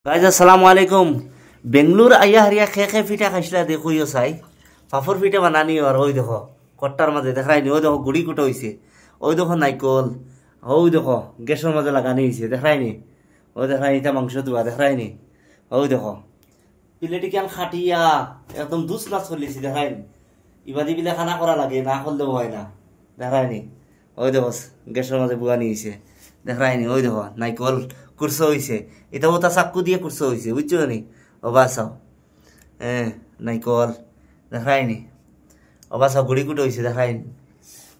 Guys আসসালামু আলাইকুম। বেঙ্গলোর আইয়া হারিয়া খেয়ে পিঠা খাইছিলা দেখুইও চাই পাপর পিঠা বানানি আর ওই দেখো কট্টার মাঝে দেখায়নি। ওই দেখো গুড়ি কুটো হয়েছে, ওই দেখো নাইকল, ওই দেখো গ্যাসের মাঝে লাগানি হয়েছে দেখায়নি। ওই দেখায় এটা মাংস দেওয়া দেখায়নি। ওই দেখো প্লেটি কেন খাটিয়া একদম দুস না চলিছি দেখায়নি। ইবাদি বিলে খানা করা লাগে না করলে হয় না দেখায়নি। ওই দেখো গ্যাসের মাঝে বুয়া নিয়েছে দেখায়নি। ওই দেখো নাইকল কুরসো হয়েছে, এটা ওটা চাকু দিয়ে কুরসো হয়েছে বুঝছো নি। অবা চাও নাইকল দেখায়নি। অবা চাও গুড়ি কুটো হয়েছে দেখায়নি।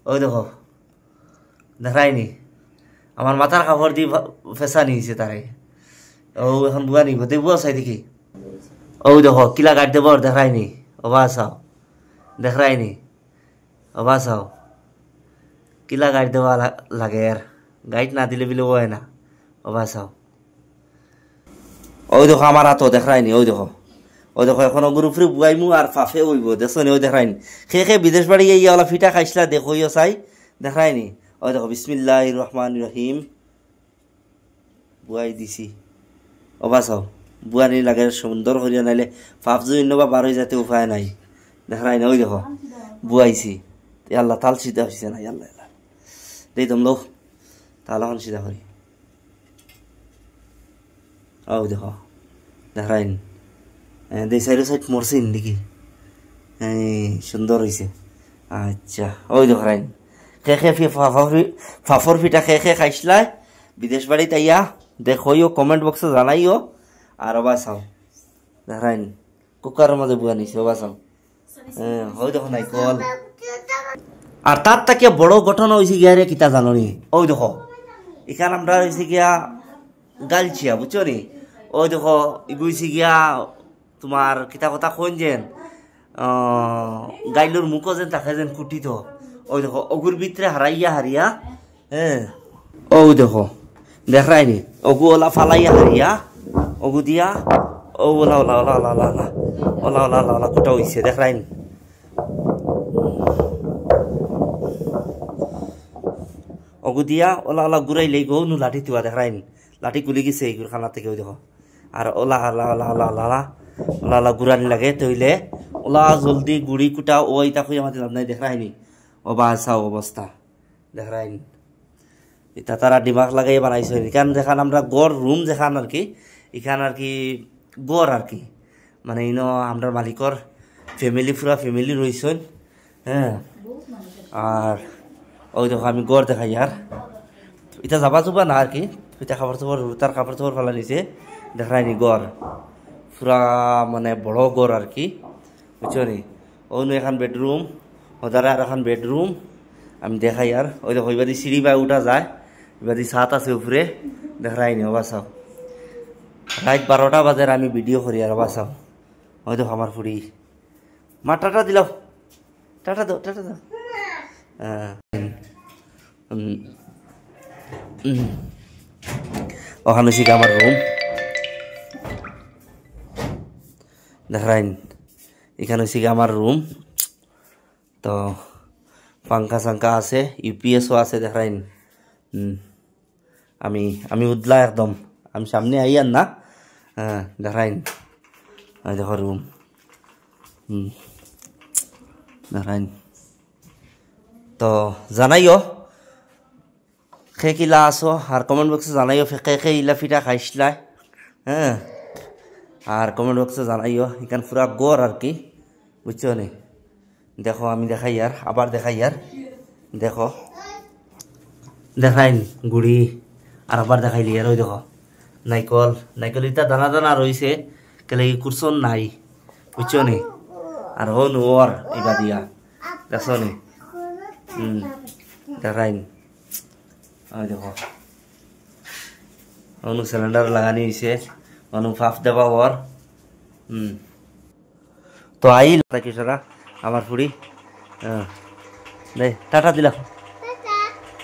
ওই দেখো দেখায়নি। আমার মাথার কাপড় দিয়ে ফেসা নিয়েছে তারে। ও এখন বুয়া নিব দেখবো চাই দেখি। ওই দেখো কিলা গাড়ি দেব দেখায়নি। অবা চাও দেখায়নি। অবা চাও কিলা গাড়ি দেওয়া লাগে আর গাইড না দিলে বিলে হয় না। অবা চাও ওই দেখো আমার হাতও দেখায়নি। ওই দেখো এখন গুরু ফ্রি বুয়াইমু আর ফাফে হইব দেখছো নি। ওই দেখায়নি খে বিদেশ বাড়ি ইয়া ওলা ফিটা খাইছিলা দেখো চাই দেখায়নি। ওই দেখো বিসমিল্লাহির রহমানির রহিম বুয়াই দিছি। অবা চাও বুয়ানি লাগে সুন্দর করিয়া নাইলে ফাফ যদি বা বার হয়ে যাতে উপায় নাই দেখায়নি। ওই দেখো বুয়াইছি আল্লাহ তাল সিধা হয়েছে না আল্লাহ দেই তোম লোক তাহলে এখন সিধা করি। ওই দেখো দেখাইন দেই সাইড সাইড মরছিন দেখি সুন্দর হয়েছে। আচ্ছা ওই দেখাইন খে ফাফর ফিটা খে খাইছিলাই বিদেশ বাড়িতে আইয়া দেখইও কমেন্ট বক্সে জানাইও। আর অবা চাও দেখাইন কুকারের মাঝে বুয়া নিছে। অবা চাও ওই দেখো নাই কল। আর তার তাকে বড় ঘটনা হয়েছে গিয়া রে কিতা জানো নি। ওই দেখো এখানে আমরা হয়েছে গিয়া গালছিয়া বুঝছো নি। ওই দেখো এগুইছে গিয়া তোমার কিতা কথা কোন যেন গাইলোর মুখো যেন তাকে যেন কুটিত। ওই দেখো অগুর ভিতরে হারিয়া ওই দেখো দেখায়নি অগু ওলা ফালাইয়া হারিয়া অগু দিয়া ও ওলা ওলা ওলা ওলা ওলা ওলা ওলা ওলা ওলা ওলা কুটা হয়েছে দেখায়নি। অগু দিয়া ওলা ওলা ঘুরাই লেগো নু লাঠি তুয়া দেখায়নি। লাঠি গুলি গেছে এইগুলো খানা থেকে। ওই দেখো আর ওলা ওলা ওলা ওলা ওলা ওলা ওলা ওলা ঘুরানি লাগে তৈলে ওলা জলদি গুড়ি কুটা ওই তা খুঁজে আমাদের লাভ নাই দেখায়নি। অবা চাও অবস্থা দেখায়নি। এটা তারা দিমাগ লাগাই বানাইছে। এখান যেখান আমরা গড় রুম যেখান আর কি এখান আর কি গড় আর কি মানে ইনো আমরা মালিকর ফ্যামিলি পুরা ফ্যামিলি রয়েছেন আর ওই দেখো আমি গড় দেখাই আর এটা যাবা যাবা না আর কি এটা খাবার চাবার তার কাপড় চাপড় ফেলা নিছে দেখায়নি। গড় পুরা মানে বড় গড় আর কি বুঝছো নি। অন্য এখন বেডরুম ওদারে আর এখন বেডরুম আমি দেখাই আর ওই দেখো এবারে সিঁড়ি বা উঠা যায় এবারে ছাদ আছে উপরে দেখায়নি। অবা চাও রাত 12টা বাজে আমি ভিডিও করি আর অবা চাও। ওই দেখো আমার ফুড়ি মা টাটা দিল টাটা দাও টাটা দাও। ওখানে শিখে আমার রুম দেখাইন। এখানে শিখে আমার রুম তো পাঙ্খা সাঙ্খা আছে ইউপিএসও আছে দেখাইন। আমি আমি উদলা একদম আমি সামনে আই আর না দেখাইন। দেখো রুম দেখাইন। তো জানাইও খে কিলা আসো আর কমেন্ট বক্সে জানাইও খে ইলা ফিটা খাইছিলা আর কমেন্ট বক্সে জানাইও এখান পুরা গড় আর কি বুঝছো নি। দেখো আমি দেখাই আর আবার দেখাই আর দেখো দেখাইন গুড়ি আর আবার দেখাইলি আর ওই দেখো নাইকল নাইকল ইটা দানা দানা রয়েছে কেলে কুরসন নাই বুঝছো নি। আর হন ওর ইবা দিয়া দেখছো নি দেখাইন। ওই দেখো অনু সিলিন্ডার লাগানি হয়েছে অনু ফাফ দেবা ওর তো আইল থাকি সারা আমার ফুড়ি দে টাটা দিলাম।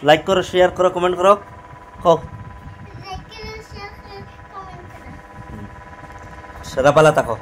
লাইক করো শেয়ার করো কমেন্ট করো হোক সারা পালা থাকো।